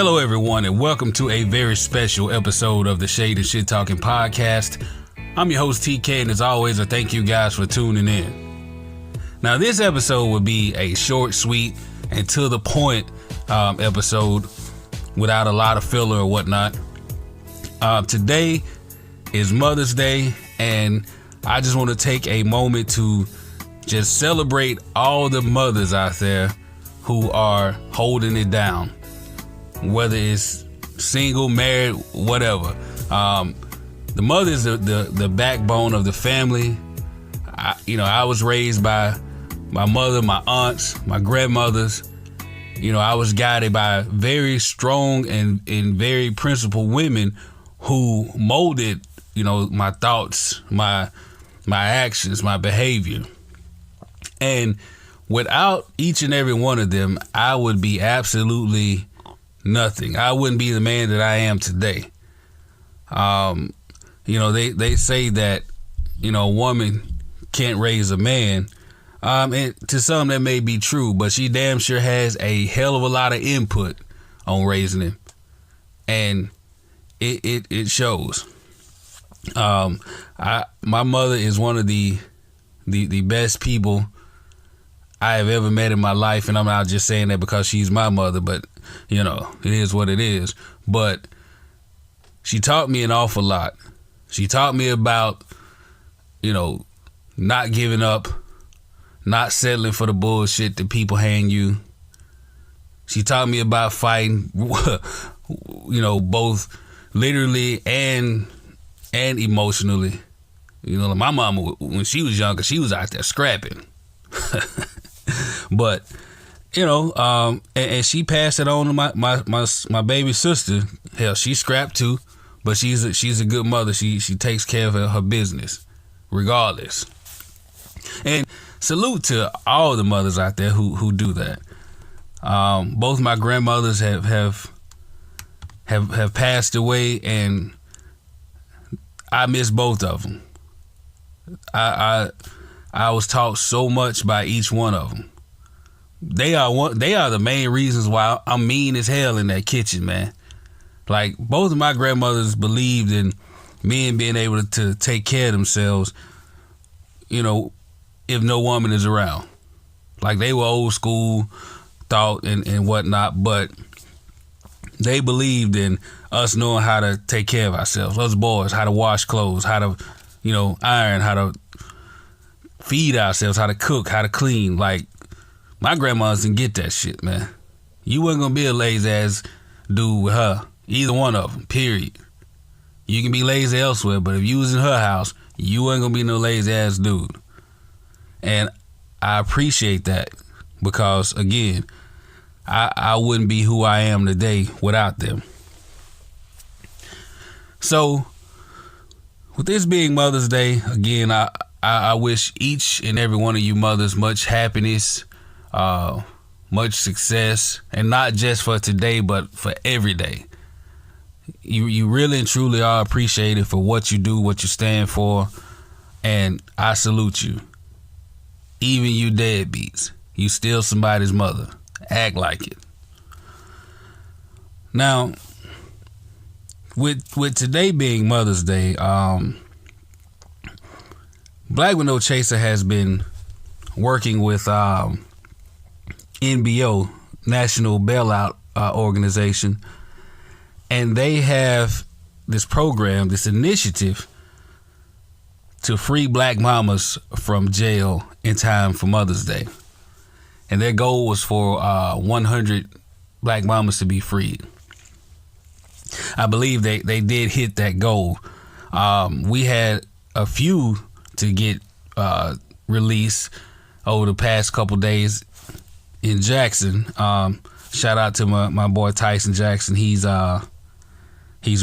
Hello, everyone, and welcome to a very special episode of the Shade and Shit Talking podcast. I'm your host, TK, and as always, I thank you guys for tuning in. Now, this episode will be a short, sweet, and to the point episode without a lot of filler or whatnot. Today is Mother's Day, and I just want to take a moment to just celebrate all the mothers out there who are holding it down, whether it's single, married, whatever. The mother is the backbone of the family. I was raised by my mother, my aunts, my grandmothers. I was guided by very strong and very principled women who molded, my thoughts, my actions, my behavior. And without each and every one of them, I would be absolutely nothing. I wouldn't be the man that I am today. They say that, a woman can't raise a man. And to some that may be true, but she damn sure has a hell of a lot of input on raising him. And it shows. My mother is one of the best people I have ever met in my life, and I'm not just saying that because she's my mother, but it is what it is. But she taught me an awful lot. She taught me about, not giving up, not settling for the bullshit that people hand you. She taught me about fighting, both literally and emotionally. My mama, when she was younger, she was out there scrapping. But and she passed it on to my baby sister. Hell, she scrapped too, but she's a good mother. She takes care of her business regardless. And salute to all the mothers out there who do that. Both my grandmothers have passed away, and I miss both of them. I was taught so much by each one of them. They are the main reasons why I'm mean as hell in that kitchen, man. Like, both of my grandmothers believed in men being able to take care of themselves, if no woman is around. Like, they were old school thought and whatnot, but they believed in us knowing how to take care of ourselves, us boys, how to wash clothes, how to, iron, how to feed ourselves, how to cook, how to clean. Like, my grandmas didn't get that shit, man. You wasn't gonna be a lazy ass dude with her. Either one of them, period. You can be lazy elsewhere, but if you was in her house, you wasn't gonna be no lazy ass dude. And I appreciate that, because again, I wouldn't be who I am today without them. So, with this being Mother's Day, again, I wish each and every one of you mothers much happiness, much success, and not just for today, but for every day. You really and truly are appreciated for what you do, what you stand for, and I salute you. Even you deadbeats, you still somebody's mother. Act like it. Now, with today being Mother's Day, Black with No Chaser has been working with NBO, National Bailout Organization, and they have this program, this initiative to free black mamas from jail in time for Mother's Day. And their goal was for 100 black mamas to be freed. I believe they did hit that goal. We had a few to get released over the past couple days in Jackson. Shout out to my boy Tyson Jackson. He's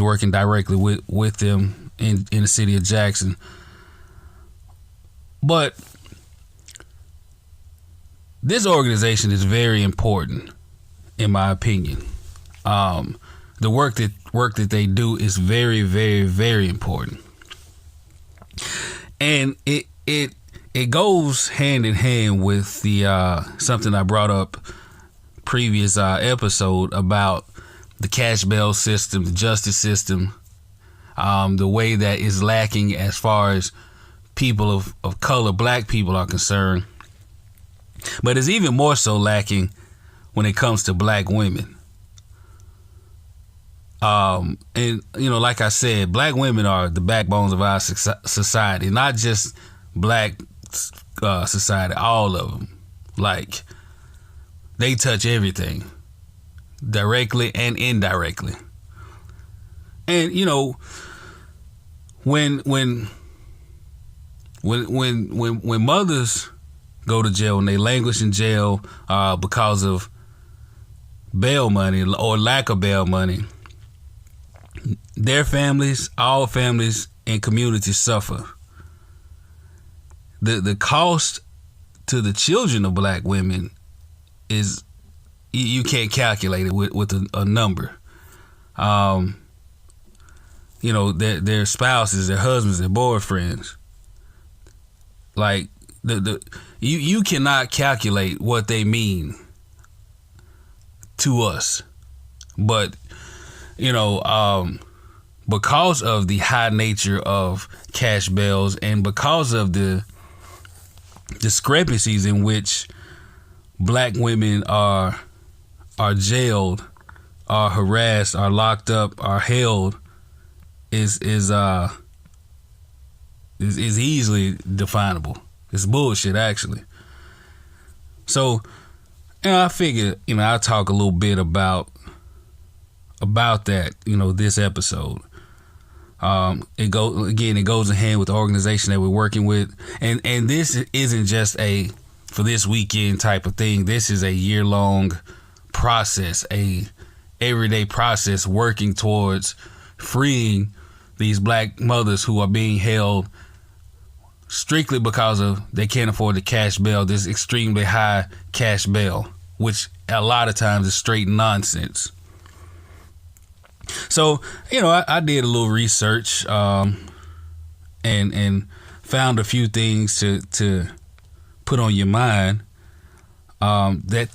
working directly with them in the city of Jackson. But this organization is very important, in my opinion. The work that they do is very, very, very important. And it goes hand in hand with the something I brought up previous episode about the cash bail system, the justice system, the way that is lacking as far as people of color, black people, are concerned. But it's even more so lacking when it comes to black women. And, you know, like I said, black women are the backbones of our society, not just black society, all of them. Like, they touch everything, directly and indirectly. And, you know, when mothers go to jail, when they languish in jail because of bail money or lack of bail money, their families, all families and communities suffer. The cost to the children of black women is, you can't calculate it with a number. You know, their spouses, their husbands, their boyfriends. Like, you cannot calculate what they mean to us. But, you know, because of the high nature of cash bails and because of the discrepancies in which black women are jailed, are harassed, are locked up, are held, is easily definable. It's bullshit, actually. So, you know, I figured, you know, I'll talk a little bit about that, you know, this episode. It goes in hand with the organization that we're working with, and this isn't just a for this weekend type of thing. This is a year-long process, a everyday process working towards freeing these black mothers who are being held strictly because of they can't afford the cash bail, this extremely high cash bail, which a lot of times is straight nonsense. So, you know, I did a little research and found a few things to put on your mind that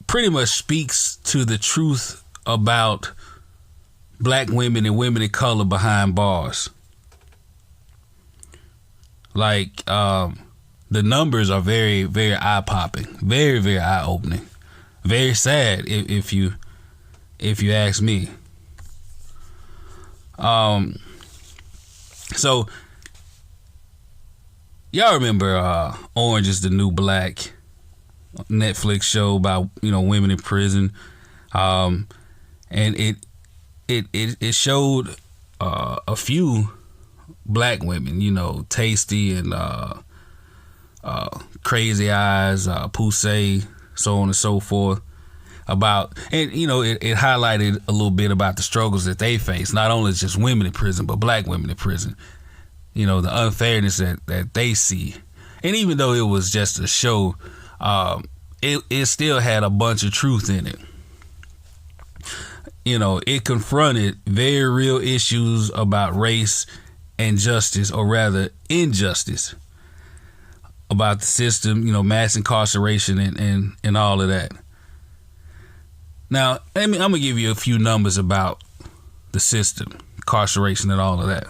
pretty much speaks to the truth about black women and women of color behind bars. Like, the numbers are very, very eye-popping, very, very eye-opening, very sad if you ask me. So y'all remember Orange is the New Black, Netflix show about, you know, women in prison, and it showed a few black women, you know, Tasty and Crazy Eyes, Poussey, so on and so forth. About, and you know, it highlighted a little bit about the struggles that they face, not only just women in prison, but black women in prison. You know, the unfairness that they see. And even though it was just a show, it still had a bunch of truth in it. You know, it confronted very real issues about race and justice, or rather injustice, about the system, you know, mass incarceration and all of that. Now, I'm going to give you a few numbers about the system, incarceration and all of that.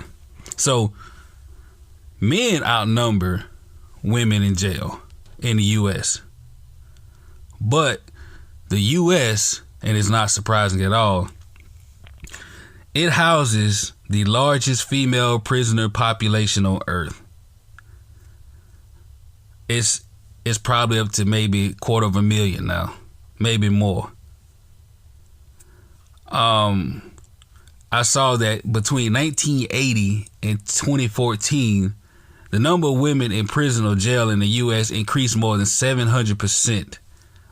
So, men outnumber women in jail in the U.S. But the U.S., and it's not surprising at all, it houses the largest female prisoner population on Earth. It's probably up to maybe 250,000 now, maybe more. I saw that between 1980 and 2014, the number of women in prison or jail in the U.S. increased more than 700%,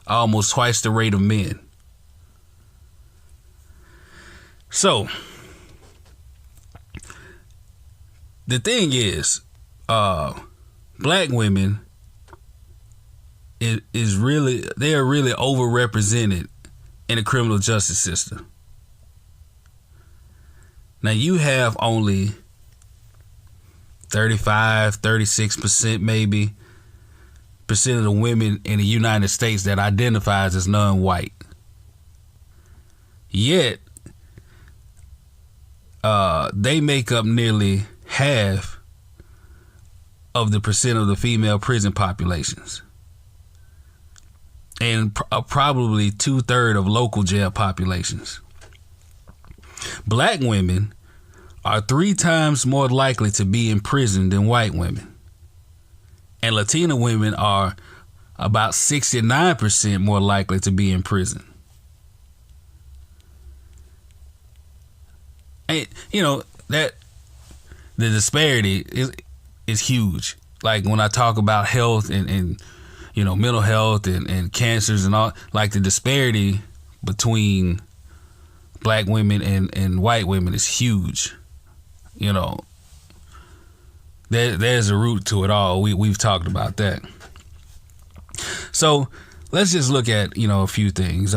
almost twice the rate of men. So, the thing is, black women they are really overrepresented in the criminal justice system. Now, you have only 35, 36% maybe percent of the women in the United States that identifies as non-white. Yet, they make up nearly half of the percent of the female prison populations, and probably 2/3 of local jail populations. Black women are 3 times more likely to be in prison than white women, and Latina women are about 69% more likely to be in prison. And that the disparity is huge. Like when I talk about health and mental health and cancers and all, like the disparity between black women and white women is huge. There's a root to it all. We've talked about that. So let's just look at a few things.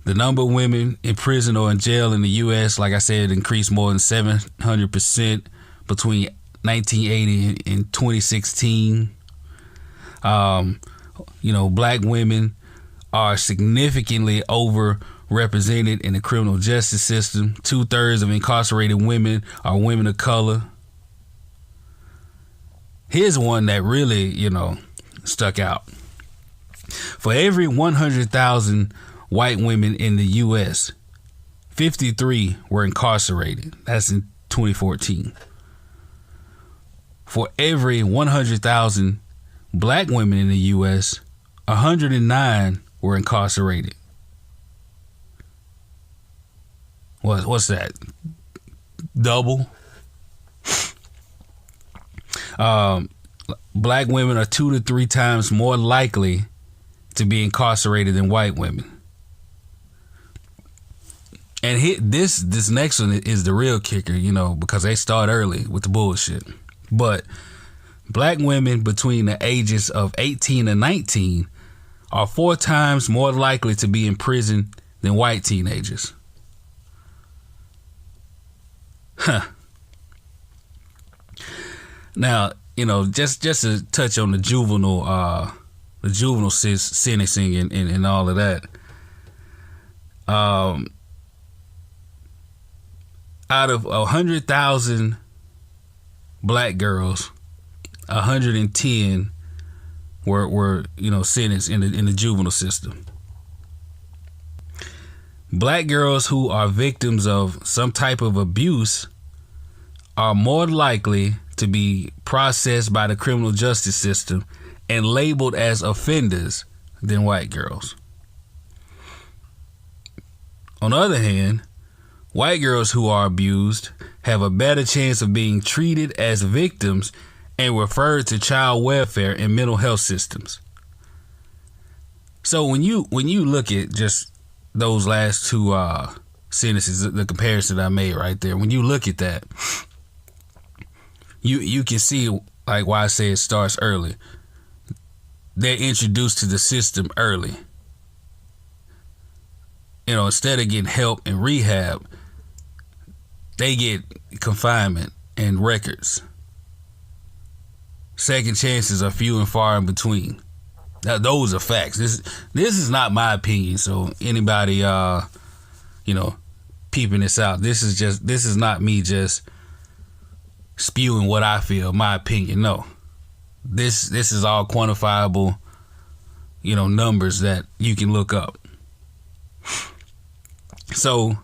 The number of women in prison or in jail in the U.S., like I said, increased more than 700% between 1980 and 2016. Black women are significantly overrepresented in the criminal justice system. 2/3 of incarcerated women are women of color. Here's one that really, stuck out. For every 100,000 white women in the U.S., 53 were incarcerated. That's in 2014. For every 100,000 black women in the U.S., 109 were incarcerated. What's that? Double? Black women are 2 to 3 times more likely to be incarcerated than white women. And this next one is the real kicker, because they start early with the bullshit. But black women between the ages of 18 and 19 are 4 times more likely to be in prison than white teenagers. Now, just to touch on the juvenile sentencing and all of that. Out of 100,000 black girls, 110 were sentenced in the juvenile system. Black girls who are victims of some type of abuse are more likely to be processed by the criminal justice system and labeled as offenders than white girls. On the other hand, white girls who are abused have a better chance of being treated as victims and referred to child welfare and mental health systems. So when you look at just those last 2 sentences, the comparison I made right there, when you look at that, you can see like why I say it starts early. They're introduced to the system early. Instead of getting help and rehab, they get confinement and records. Second chances are few and far in between. Now, those are facts. This is not my opinion. So anybody peeping this out, this is not me just spewing what I feel, my opinion. No. This is all quantifiable, numbers that you can look up. So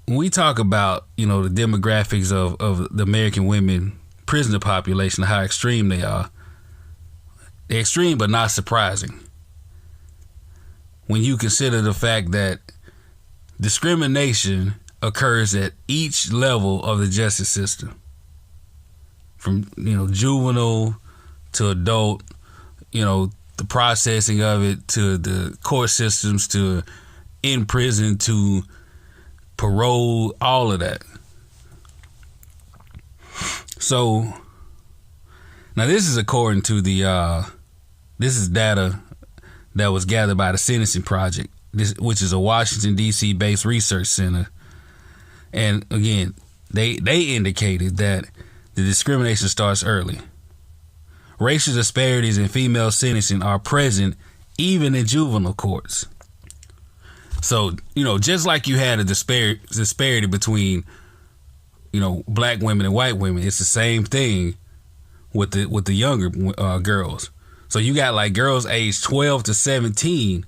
when we talk about, the demographics of the American women prisoner population, how extreme they are, they're extreme but not surprising. When you consider the fact that discrimination occurs at each level of the justice system, from juvenile to adult, the processing of it, to the court systems, to in prison, to parole, all of that. So now this is according to this is data that was gathered by the Sentencing Project, which is a Washington, D.C. based research center. And again, they indicated that the discrimination starts early. Racial disparities in female sentencing are present even in juvenile courts. So, just like you had a disparity between, black women and white women, it's the same thing with the younger girls. So you got like girls aged 12 to 17,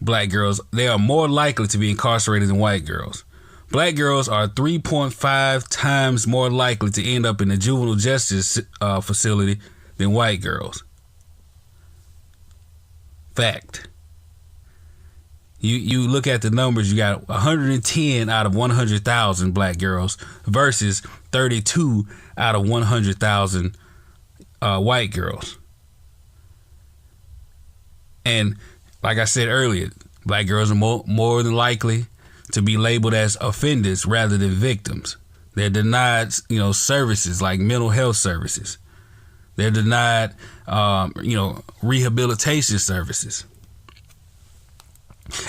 black girls, they are more likely to be incarcerated than white girls. Black girls are 3.5 times more likely to end up in a juvenile justice facility than white girls. Fact. You look at the numbers, you got 110 out of 100,000 black girls versus 32 out of 100,000 white girls. And like I said earlier, black girls are more than likely to be labeled as offenders rather than victims. They're denied, services like mental health services. They're denied, rehabilitation services.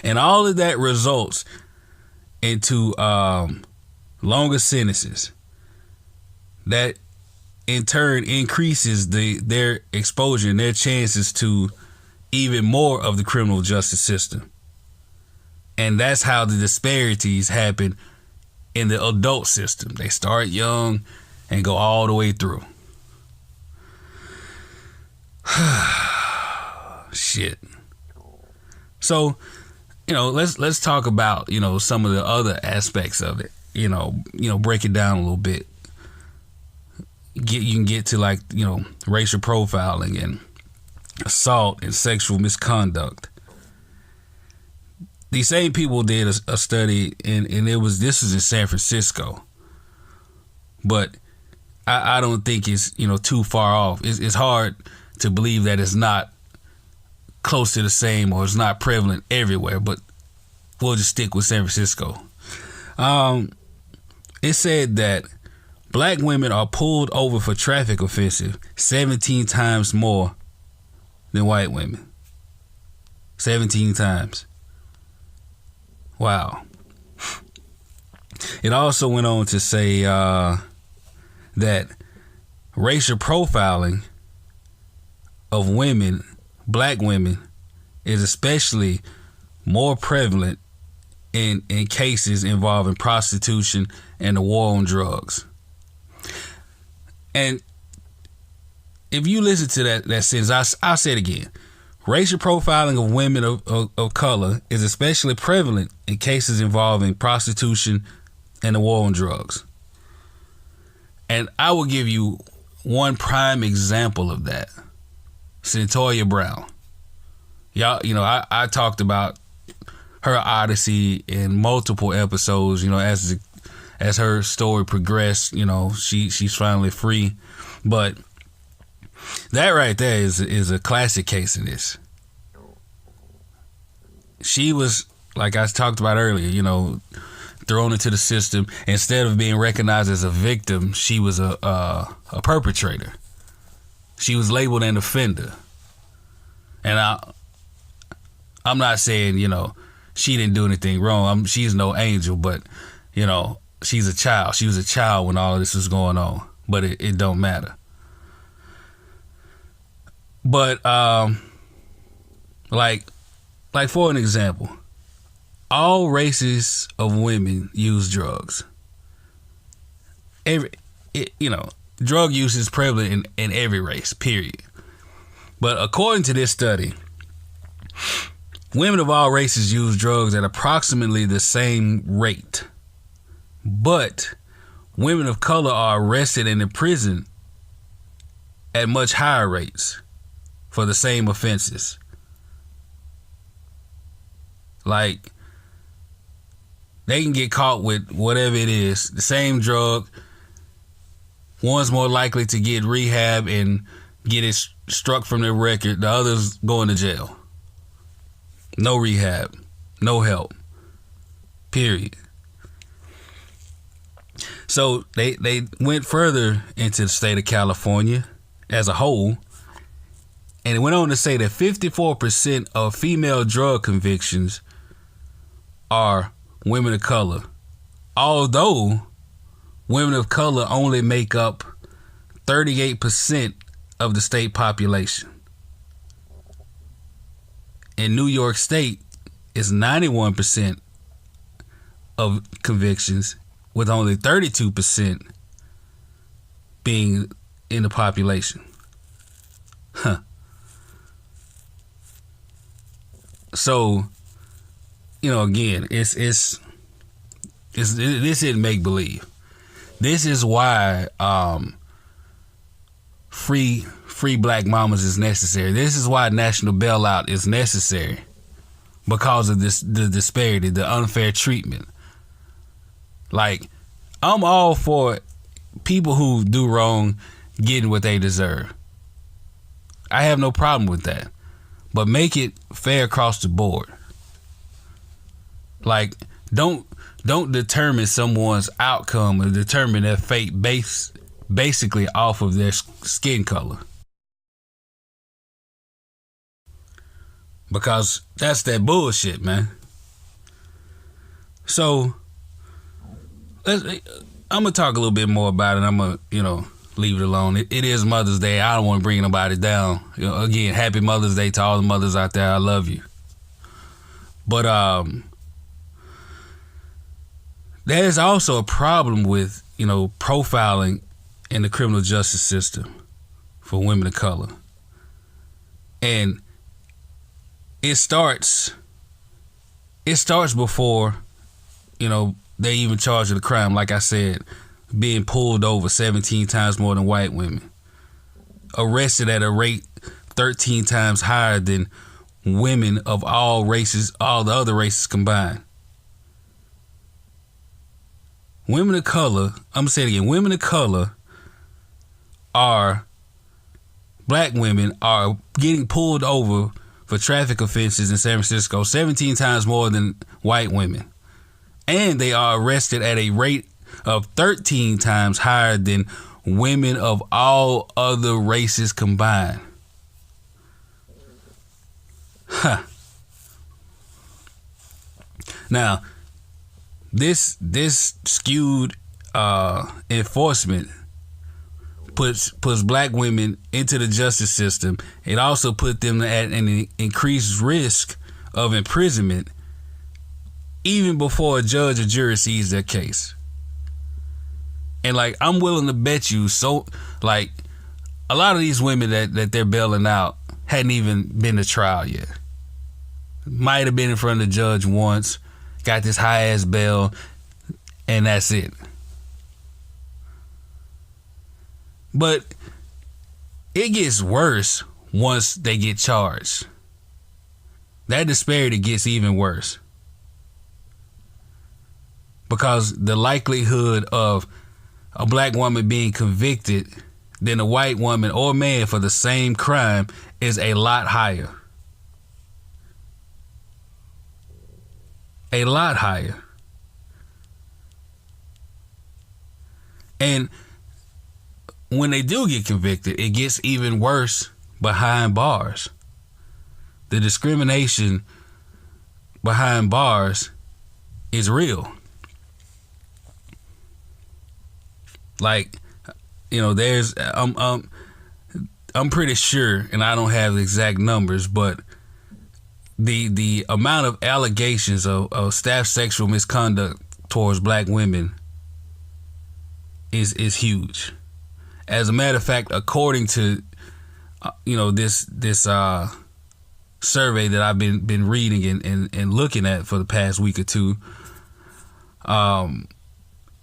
And all of that results into longer sentences that in turn increases their exposure and their chances to even more of the criminal justice system. And that's how the disparities happen in the adult system. They start young and go all the way through. Shit. So, let's talk about, some of the other aspects of it. Break it down a little bit. You can get to like, racial profiling and assault and sexual misconduct. These same people did a study, and this was in San Francisco. But I don't think it's, too far off. It's hard to believe that it's not close to the same or it's not prevalent everywhere, but we'll just stick with San Francisco. It said that black women are pulled over for traffic offenses 17 times more than white women. 17 times. Wow. It also went on to say that racial profiling of women, black women, is especially more prevalent in cases involving prostitution and the war on drugs. And if you listen to that sentence, I'll say it again. Racial profiling of women of color is especially prevalent in cases involving prostitution and the war on drugs. And I will give you one prime example of that. Centoya Brown. Y'all, I talked about her odyssey in multiple episodes, as her story progressed, she's finally free. But that right there is a classic case of this. She was, like I talked about earlier, thrown into the system. Instead of being recognized as a victim, she was a perpetrator. She was labeled an offender. And I'm not saying, she didn't do anything wrong. She's no angel, but, she's a child. She was a child when all of this was going on. But it don't matter. But, like for an example, all races of women use drugs. Drug use is prevalent in every race, period. But according to this study, women of all races use drugs at approximately the same rate. But women of color are arrested and imprisoned at much higher rates for the same offenses. Like, they can get caught with whatever it is, the same drug. One's more likely to get rehab and get it struck from their record. The other's going to jail. No rehab, no help, period. So they went further into the state of California as a whole, and it went on to say that 54% of female drug convictions are women of color, although women of color only make up 38% of the state population. In New York State, is 91% of convictions, with only 32% being in the population. So, again, this isn't make believe. This is why free black mamas is necessary. This is why national bailout is necessary, because of the disparity, the unfair treatment. Like, I'm all for people who do wrong getting what they deserve. I have no problem with that. But make it fair across the board. Like, don't determine someone's outcome or determine their fate basically off of their skin color. Because that's that bullshit, man. So, I'm going to talk a little bit more about it. I'm going to, leave it alone. It is Mother's Day. I don't want to bring nobody down. Again, happy Mother's Day to all the mothers out there. I love you. But there's also a problem with, profiling in the criminal justice system for women of color. And it starts before, they even charge of the crime. Like I said, being pulled over 17 times more than white women, arrested at a rate 13 times higher than women of all races, all the other races combined. Women of color, I'm going to say it again, women of color black women are getting pulled over for traffic offenses in San Francisco 17 times more than white women. And they are arrested at a rate of 13 times higher than women of all other races combined. Now, this skewed enforcement puts black women into the justice system. It also put them at an increased risk of imprisonment even before a judge or jury sees their case. And I'm willing to bet you, a lot of these women that they're bailing out hadn't even been to trial yet. Might have been in front of the judge once, got this high ass bail, and that's it. But it gets worse once they get charged. That disparity gets even worse. Because the likelihood of a black woman being convicted than a white woman or man for the same crime is a lot higher. A lot higher. And when they do get convicted, it gets even worse behind bars. The discrimination behind bars is real. There's I'm pretty sure, and I don't have the exact numbers, but the amount of allegations of staff sexual misconduct towards black women is huge. As a matter of fact, according to this survey that I've been reading and looking at for the past week or two,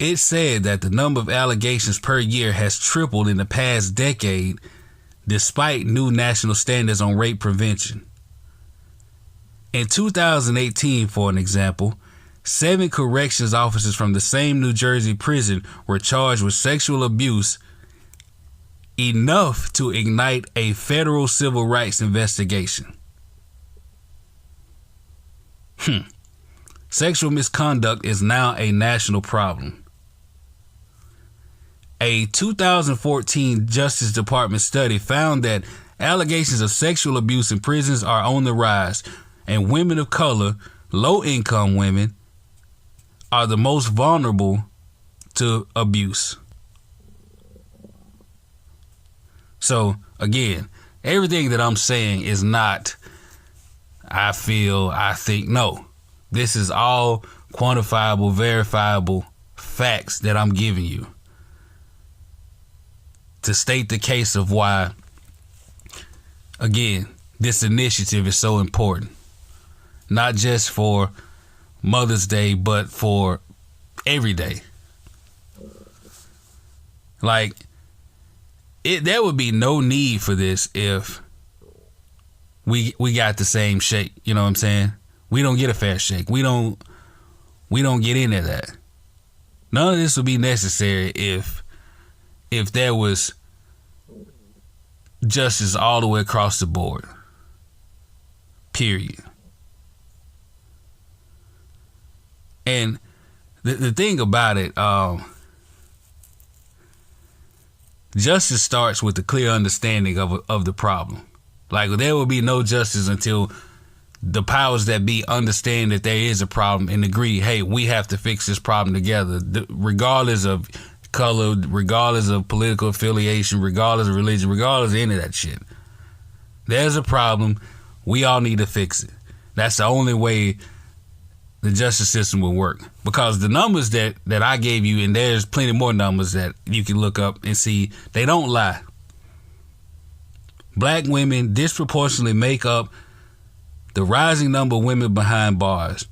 it said that the number of allegations per year has tripled in the past decade, despite new national standards on rape prevention. In 2018, for an example, 7 corrections officers from the same New Jersey prison were charged with sexual abuse, enough to ignite a federal civil rights investigation. Sexual misconduct is now a national problem. A 2014 Justice Department study found that allegations of sexual abuse in prisons are on the rise, and women of color, low-income women, are the most vulnerable to abuse. So, again, everything that I'm saying is not, I feel, I think. No. This is all quantifiable, verifiable facts that I'm giving you to state the case of why, again, this initiative is so important. Not just for Mother's Day, but for every day. Like, there would be no need for this if we got the same shake. You know what I'm saying? We don't get a fair shake. We don't get into that. None of this would be necessary if there was justice all the way across the board. Period. And the thing about it, justice starts with a clear understanding of the problem. Like, there will be no justice until the powers that be understand that there is a problem and agree, hey, we have to fix this problem together, regardless of color, regardless of political affiliation, regardless of religion, regardless of any of that shit. There's a problem. We all need to fix it. That's the only way the justice system will work. Because the numbers that I gave you, and there's plenty more numbers that you can look up and see, they don't lie. Black women disproportionately make up the rising number of women behind bars.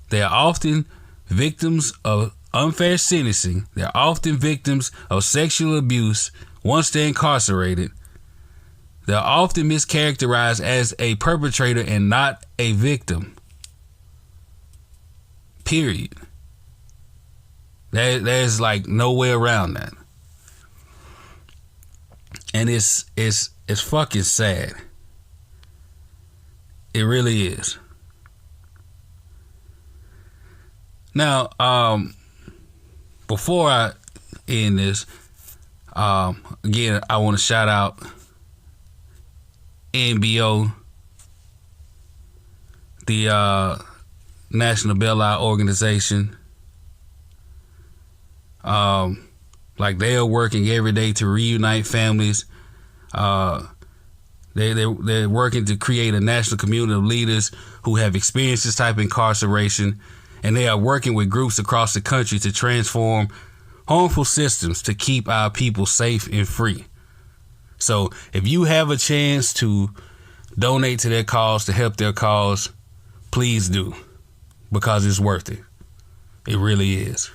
They are often victims of unfair sentencing. They're often victims of sexual abuse once they're incarcerated. They're often mischaracterized as a perpetrator and not a victim. Period. There's like no way around that. And it's fucking sad. It really is. Now, before I end this, again, I want to shout out NBO, the National Bailout Organization. Like, they are working every day to reunite families. They're working to create a national community of leaders who have experienced this type of incarceration, and they are working with groups across the country to transform harmful systems to keep our people safe and free. So if you have a chance to donate to their cause, to help their cause, please do, because it's worth it. It really is.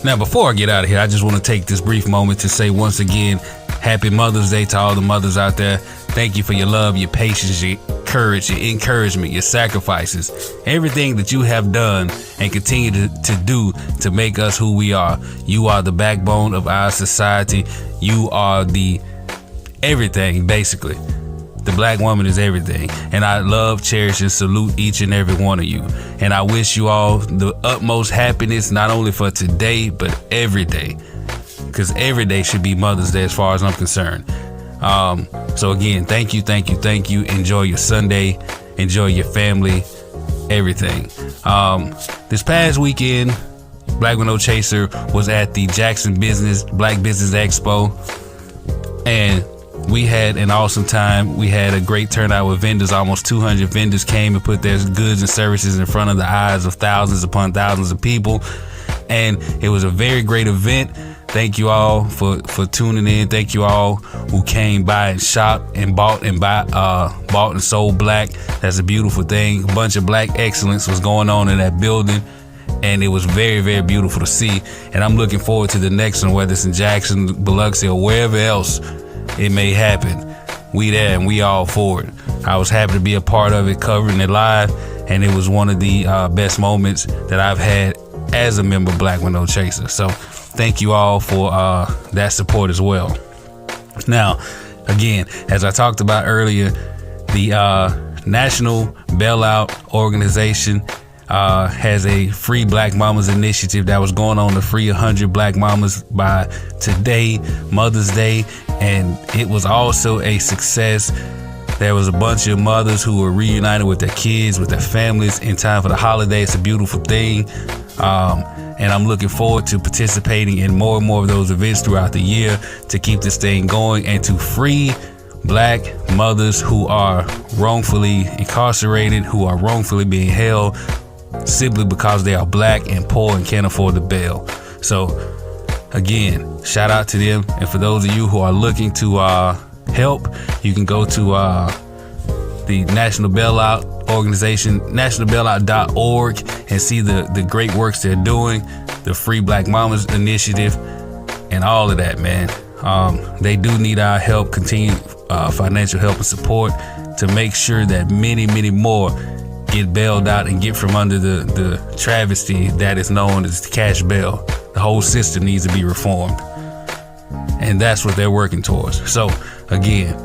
Now, before I get out of here, I just want to take this brief moment to say once again, happy Mother's Day to all the mothers out there. Thank you for your love, your patience, your courage, your encouragement, your sacrifices, everything that you have done and continue to do to make us who we are. You are the backbone of our society. You are the everything, basically. The black woman is everything. And I love, cherish, and salute each and every one of you. And I wish you all the utmost happiness, not only for today, but every day. Because every day should be Mother's Day as far as I'm concerned. So again, thank you. Enjoy your Sunday. Enjoy your family. Everything. This past weekend, Black with No Chaser was at the Jackson Black Business Expo. And we had an awesome time. We had a great turnout with vendors. Almost 200 vendors came and put their goods and services in front of the eyes of thousands upon thousands of people. And it was a very great event. Thank you all for tuning in. Thank you all who came by and shopped and bought and sold black. That's a beautiful thing. A bunch of black excellence was going on in that building. And it was very, very beautiful to see. And I'm looking forward to the next one, whether it's in Jackson, Biloxi, or wherever else it may happen. We there and we all for it. I was happy to be a part of it, covering it live, and it was one of the best moments that I've had as a member of Black with No Chaser. So thank you all for that support as well. Now, again, as I talked about earlier, the National Bailout Organization has a Free Black Mamas initiative that was going on to free 100 black mamas by today, Mother's Day, and it was also a success. There was a bunch of mothers who were reunited with their kids, with their families in time for the holiday. It's a beautiful thing. And I'm looking forward to participating in more and more of those events throughout the year to keep this thing going and to free Black mothers who are wrongfully incarcerated, who are wrongfully being held simply because they are Black and poor and can't afford the bail. So again, shout out to them. And for those of you who are looking to help, you can go to the National Bailout Organization, nationalbailout.org, and see the great works they're doing, the Free Black Mamas Initiative, and all of that, man. They do need our help, continued financial help and support to make sure that many, many more get bailed out and get from under the travesty that is known as cash bail. The whole system needs to be reformed. And that's what they're working towards. So again,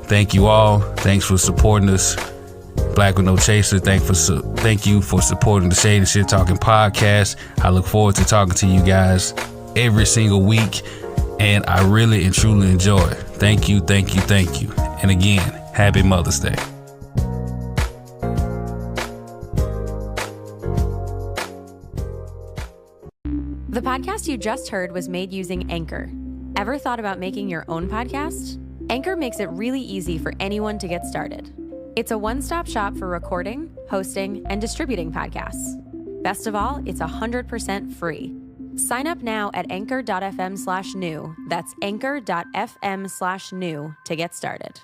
thank you all. Thanks for supporting us. Black with No Chaser. Thank you for supporting the Shade and Shit Talking podcast. I look forward to talking to you guys every single week. And I really and truly enjoy it. Thank you, thank you, thank you. And again, happy Mother's Day. The podcast you just heard was made using Anchor. Ever thought about making your own podcast? Anchor makes it really easy for anyone to get started. It's a one-stop shop for recording, hosting, and distributing podcasts. Best of all, it's 100% free. Sign up now at anchor.fm/new. That's anchor.fm/new to get started.